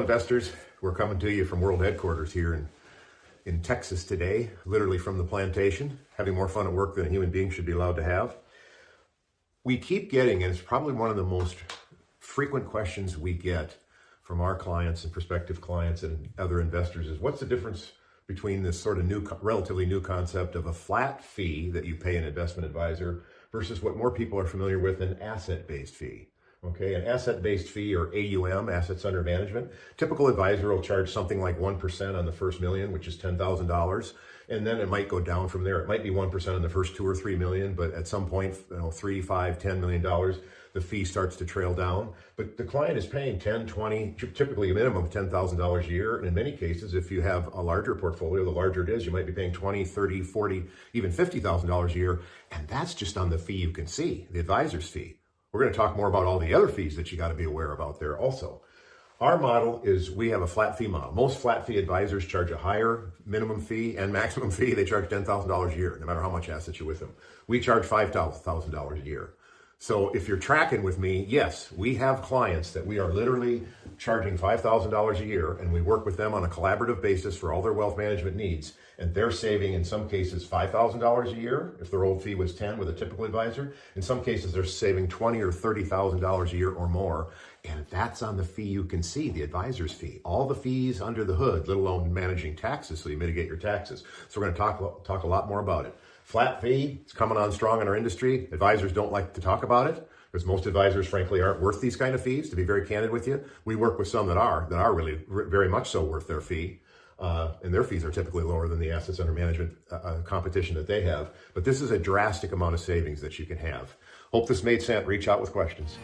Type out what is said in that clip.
investors. We're coming to you from world headquarters here in Texas today, literally from the plantation, having more fun at work than a human being should be allowed to have. We keep getting, and it's probably one of the most frequent questions we get from our clients and prospective clients and other investors is, what's the difference between this sort of relatively new concept of a flat fee that you pay an investment advisor versus what more people are familiar with, an asset-based fee? Okay, an asset-based fee, or AUM, assets under management. Typical advisor will charge something like 1% on the first million, which is $10,000. And then it might go down from there. It might be 1% on the first 2 or 3 million, but at some point, $3, $5, $10 million, the fee starts to trail down. But the client is paying 10, 20, typically a minimum of $10,000 a year. And in many cases, if you have a larger portfolio, the larger it is, you might be paying 20, 30, 40, even $50,000 a year. And that's just on the fee you can see, the advisor's fee. We're going to talk more about all the other fees that you got to be aware of out there also. Our model is we have a flat fee model. Most flat fee advisors charge a higher minimum fee and maximum fee. They charge $10,000 a year, no matter how much assets you're with them. We charge $5,000 a year. So if you're tracking with me, yes, we have clients that we are literally charging $5,000 a year, and we work with them on a collaborative basis for all their wealth management needs. And they're saving, in some cases, $5,000 a year if their old fee was $10 with a typical advisor. In some cases, they're saving $20,000 or $30,000 a year or more. And that's on the fee you can see, the advisor's fee. All the fees under the hood, let alone managing taxes, so you mitigate your taxes. So we're going to talk a lot more about it. Flat fee, it's coming on strong in our industry. Advisors don't like to talk about it because most advisors, frankly, aren't worth these kind of fees, to be very candid with you. We work with some that are really very much so worth their fee. And their fees are typically lower than the assets under management competition that they have. But this is a drastic amount of savings that you can have. Hope this made sense. Reach out with questions.